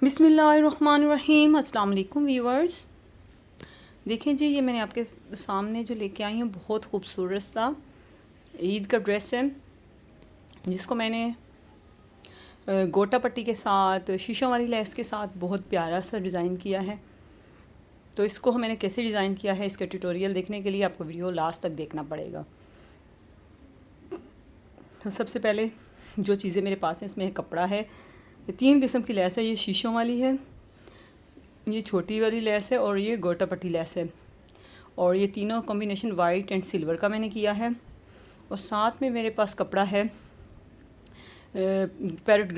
बिस्मिल्लाहिर्रहमानिर्रहीम। अस्सलाम वालेकुम व्यूअर्स। देखें जी, ये मैंने आपके सामने जो लेके आई हूँ बहुत खूबसूरत सा ईद का ड्रेस है, जिसको मैंने गोटा पट्टी के साथ शीशों वाली लेस के साथ बहुत प्यारा सा डिज़ाइन किया है। तो इसको मैंने कैसे डिज़ाइन किया है, इसका ट्यूटोरियल देखने के लिए आपको वीडियो लास्ट तक देखना पड़ेगा। तो सबसे पहले जो चीज़ें मेरे पास हैं, इसमें कपड़ा है, ये 3 किस्म की लेस है। ये शीशों वाली है, ये छोटी वाली लेस है और ये गोटा पट्टी लेस है। और ये तीनों कॉम्बिनेशन वाइट एंड सिल्वर का मैंने किया है। और साथ में मेरे पास कपड़ा है पैरेट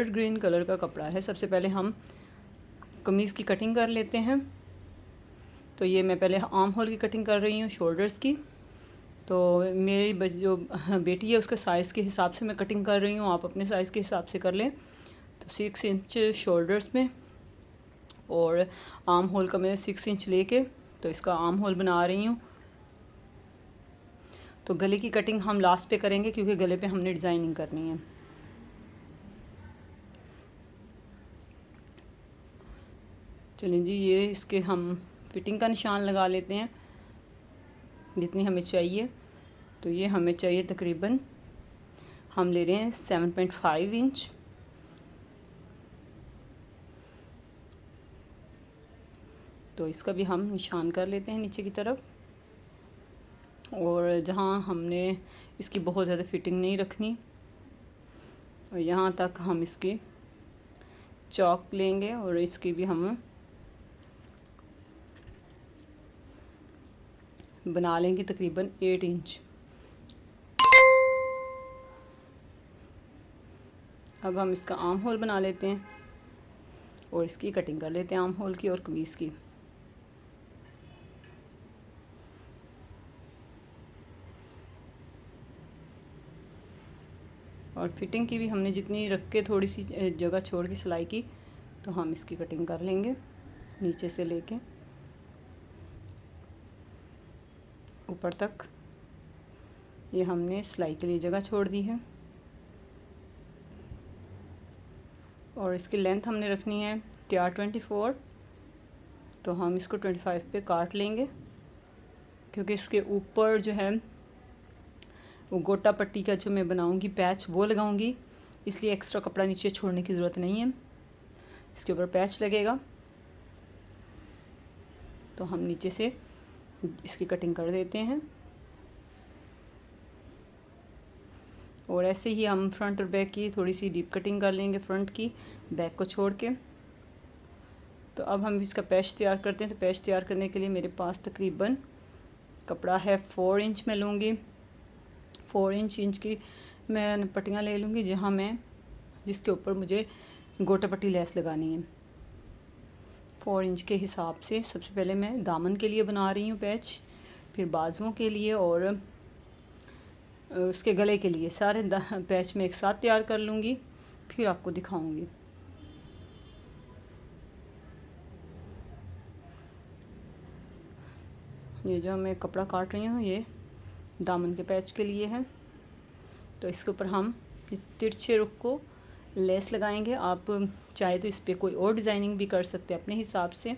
ग्रीन कलर का कपड़ा है। सबसे पहले हम कमीज़ की कटिंग कर लेते हैं। तो ये मैं पहले आर्म होल की कटिंग कर रही हूँ, शोल्डर्स की। तो मेरी जो बेटी है उसके साइज़ के हिसाब से मैं कटिंग कर रही हूँ, आप अपने साइज़ के हिसाब से कर लें। तो 6 इंच शोल्डर्स में और आर्म होल का मैं 6 इंच लेके तो इसका आर्म होल बना रही हूँ। तो गले की कटिंग हम लास्ट पे करेंगे क्योंकि गले पे हमने डिज़ाइनिंग करनी है। चलिए जी, ये इसके हम फिटिंग का निशान लगा लेते हैं जितनी हमें चाहिए। तो ये हमें चाहिए तकरीबन, हम ले रहे हैं 7.5 इंच। तो इसका भी हम निशान कर लेते हैं नीचे की तरफ। और जहाँ हमने इसकी बहुत ज़्यादा फिटिंग नहीं रखनी, और यहाँ तक हम इसकी चौक लेंगे और इसकी भी हम बना लेंगे तकरीबन 8 इंच। अब हम इसका आर्म होल बना लेते हैं और इसकी कटिंग कर लेते हैं, आर्म होल की और कमीज़ की। और फिटिंग की भी हमने जितनी रख के थोड़ी सी जगह छोड़ के सिलाई की, तो हम इसकी कटिंग कर लेंगे नीचे से लेके ऊपर तक। ये हमने सिलाई के लिए जगह छोड़ दी है। और इसकी लेंथ हमने रखनी है 424। तो हम इसको 25 पे काट लेंगे क्योंकि इसके ऊपर जो है वो गोटा पट्टी का जो मैं बनाऊंगी पैच वो लगाऊंगी, इसलिए एक्स्ट्रा कपड़ा नीचे छोड़ने की ज़रूरत नहीं है। इसके ऊपर पैच लगेगा तो हम नीचे से इसकी कटिंग कर देते हैं। और ऐसे ही हम फ्रंट और बैक की थोड़ी सी डीप कटिंग कर लेंगे, फ्रंट की बैक को छोड़ के। तो अब हम इसका पैच तैयार करते हैं। तो पैच तैयार करने के लिए मेरे पास तकरीबन कपड़ा है 4 इंच में लूँगी। 4 इंच की मैं पट्टियाँ ले लूँगी जिसके ऊपर मुझे गोटा पट्टी लेस लगानी है। 4 इंच के हिसाब से सबसे पहले मैं दामन के लिए बना रही हूँ पैच, फिर बाजुओं के लिए और उसके गले के लिए। सारे पैच में एक साथ तैयार कर लूँगी, फिर आपको दिखाऊँगी। ये जो मैं कपड़ा काट रही हूँ ये दामन के पैच के लिए है। तो इसके ऊपर हम तिरछे रुख को लेस लगाएंगे। आप चाहे तो इस पर कोई और डिज़ाइनिंग भी कर सकते हैं अपने हिसाब से।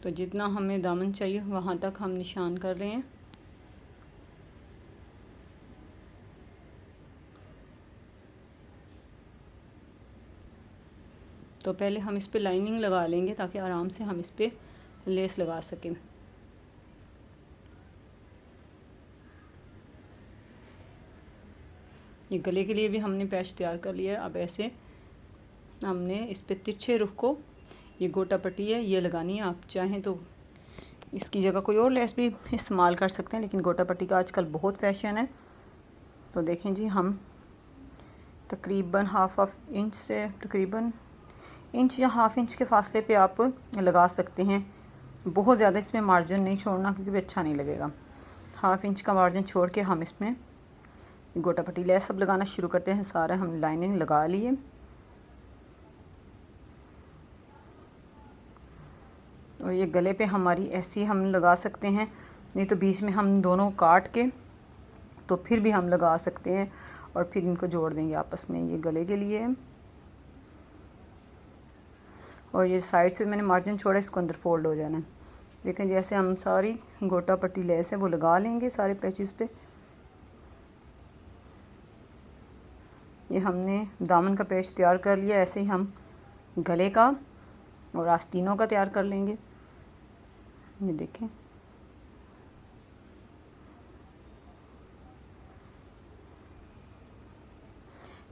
तो जितना हमें दामन चाहिए वहाँ तक हम निशान कर रहे हैं। तो पहले हम इस पे लाइनिंग लगा लेंगे ताकि आराम से हम इस पे लेस लगा सकें। ये गले के लिए भी हमने पैच तैयार कर लिया है। अब ऐसे हमने इस पे तिरछे रुख को, ये गोटा पट्टी है ये लगानी है। आप चाहें तो इसकी जगह कोई और लेस भी इस्तेमाल कर सकते हैं, लेकिन गोटा पट्टी का आजकल बहुत फैशन है। तो देखें जी, हम तकरीबन हाफ इंच से तकरीबन इंच या हाफ इंच के फासले पे आप लगा सकते हैं। बहुत ज़्यादा इसमें मार्जिन नहीं छोड़ना क्योंकि भी अच्छा नहीं लगेगा। हाफ इंच का मार्जिन छोड़ के हम इसमें गोटा पट्टी लेस अब लगाना शुरू करते हैं। सारा हम लाइनिंग लगा लिए। और ये गले पे हमारी ऐसी हम लगा सकते हैं, नहीं तो बीच में हम दोनों काट के तो फिर भी हम लगा सकते हैं। और फिर इनको जोड़ देंगे आपस में। ये गले के लिए है और ये साइड से मैंने मार्जिन छोड़ा, इसको अंदर फोल्ड हो जाना है। लेकिन जैसे हम सारी गोटा पट्टी लेस है वो लगा लेंगे सारे पैचेस पे। ये हमने दामन का पैच तैयार कर लिया, ऐसे ही हम गले का और आस्तीनों का तैयार कर लेंगे। ये देखें,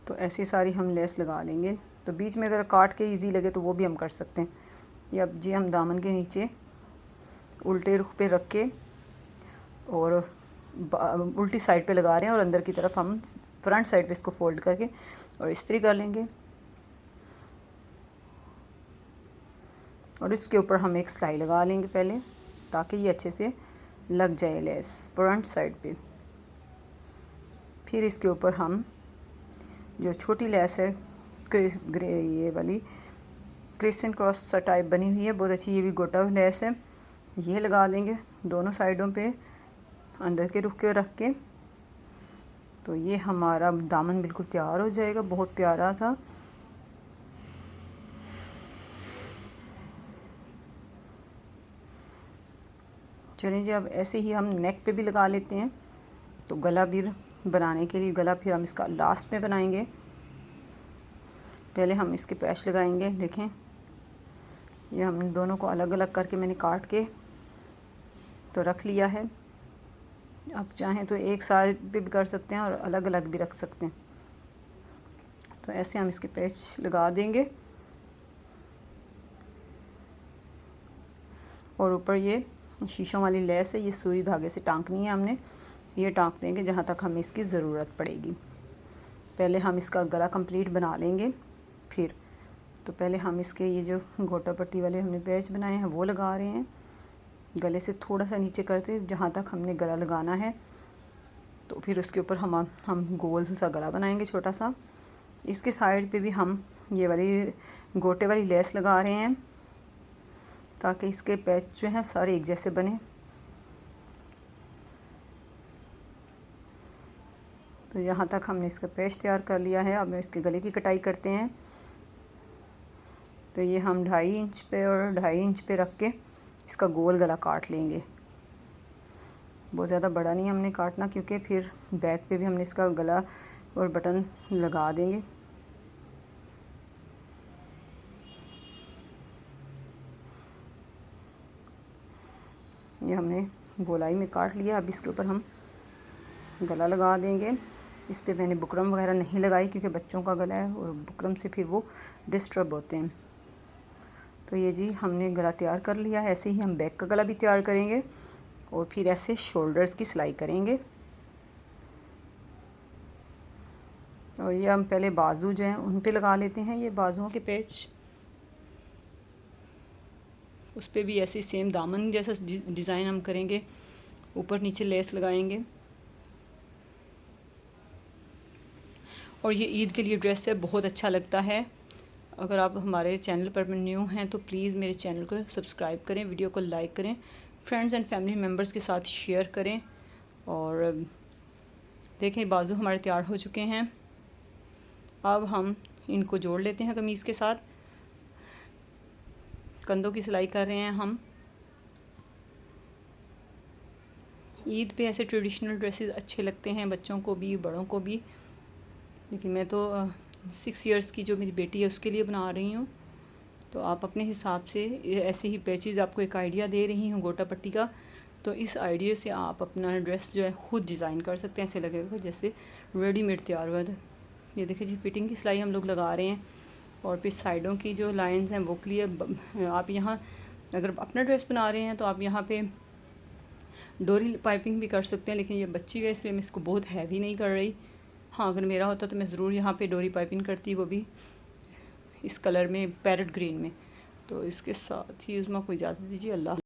तो ऐसी सारी हम लेस लगा लेंगे। तो बीच में अगर काट के इजी लगे तो वो भी हम कर सकते हैं। ये अब जी हम दामन के नीचे उल्टे रुख पे रख के और उल्टी साइड पे लगा रहे हैं और अंदर की तरफ हम फ्रंट साइड पे इसको फोल्ड करके और इस्त्री कर लेंगे। और इसके ऊपर हम एक सिलाई लगा लेंगे पहले, ताकि ये अच्छे से लग जाए लेस फ्रंट साइड पे। फिर इसके ऊपर हम जो छोटी लेस है ग्रे ये वाली क्रिस्टन क्रॉस सा टाइप बनी हुई है, बहुत अच्छी, ये भी गोटा लेस है, ये लगा देंगे दोनों साइडों पे अंदर के रुख के रख के। तो ये हमारा दामन बिल्कुल तैयार हो जाएगा, बहुत प्यारा था। चलिए जी, अब ऐसे ही हम नेक पे भी लगा लेते हैं। तो गला भी बनाने के लिए गला फिर हम इसका लास्ट में बनाएंगे। पहले हम इसके पैच लगाएंगे। देखें, ये हमने दोनों को अलग अलग करके मैंने काट के तो रख लिया है। अब चाहें तो एक साइड पे भी कर सकते हैं और अलग अलग भी रख सकते हैं। तो ऐसे हम इसके पैच लगा देंगे और ऊपर ये शीशों वाली लेस है, ये सुई धागे से टांकनी है हमने। ये टांक देंगे जहाँ तक हमें इसकी ज़रूरत पड़ेगी। पहले हम इसका गला कंप्लीट बना लेंगे फिर। तो पहले हम इसके ये जो गोटा पट्टी वाले हमने पैच बनाए हैं वो लगा रहे हैं। गले से थोड़ा सा नीचे करते जहाँ तक हमने गला लगाना है। तो फिर उसके ऊपर हम गोल सा गला बनाएंगे छोटा सा। इसके साइड पे भी हम ये वाली गोटे वाली लेस लगा रहे हैं, ताकि इसके पैच जो हैं सारे एक जैसे बने। तो यहाँ तक हमने इसका पैच तैयार कर लिया है। अब इसके गले की कटाई करते हैं। तो ये हम 2.5 इंच पे और 2.5 इंच पे रख के इसका गोल गला काट लेंगे। बहुत ज़्यादा बड़ा नहीं हमने काटना, क्योंकि फिर बैक पे भी हमने इसका गला और बटन लगा देंगे। ये हमने गोलाई में काट लिया। अब इसके ऊपर हम गला लगा देंगे। इस पे मैंने बुकरम वगैरह नहीं लगाई, क्योंकि बच्चों का गला है और बुकरम से फिर वो डिस्टर्ब होते हैं। तो ये जी हमने गला तैयार कर लिया है। ऐसे ही हम बैक का गला भी तैयार करेंगे और फिर ऐसे शोल्डर्स की सिलाई करेंगे। और ये हम पहले बाजू जो हैं उन पे लगा लेते हैं, ये बाजुओं के पैच। उस पे भी ऐसे सेम दामन जैसा डिज़ाइन हम करेंगे, ऊपर नीचे लेस लगाएंगे। और ये ईद के लिए ड्रेस है, बहुत अच्छा लगता है। अगर आप हमारे चैनल पर न्यू हैं तो प्लीज़ मेरे चैनल को सब्सक्राइब करें, वीडियो को लाइक करें, फ्रेंड्स एंड फैमिली मेम्बर्स के साथ शेयर करें। और देखें, बाजू हमारे तैयार हो चुके हैं। अब हम इनको जोड़ लेते हैं कमीज़ के साथ। कंधों की सिलाई कर रहे हैं हम। ईद पे ऐसे ट्रेडिशनल ड्रेसेस अच्छे लगते हैं, बच्चों को भी बड़ों को भी। लेकिन मैं तो 6 इयर्स की जो मेरी बेटी है उसके लिए बना रही हूँ। तो आप अपने हिसाब से ऐसे ही पैचेस, आपको एक आइडिया दे रही हूँ गोटा पट्टी का। तो इस आइडिया से आप अपना ड्रेस जो है ख़ुद डिज़ाइन कर सकते हैं। ऐसे लगेगा जैसे रेडीमेड तैयार हुआ था। ये देखिए जी, फिटिंग की सिलाई हम लोग लगा रहे हैं। और फिर साइडों की जो लाइंस हैं वो क्लियर। आप यहाँ अगर अपना ड्रेस बना रहे हैं तो आप यहाँ पे डोरी पाइपिंग भी कर सकते हैं, लेकिन ये बच्ची है इसलिए मैं इसको बहुत हैवी नहीं कर रही। हाँ, अगर मेरा होता तो मैं ज़रूर यहाँ पे डोरी पाइपिंग करती, वो भी इस कलर में, पैरेट ग्रीन में। तो इसके साथ ही उसमें कोई इजाज़त दीजिए। अल्लाह।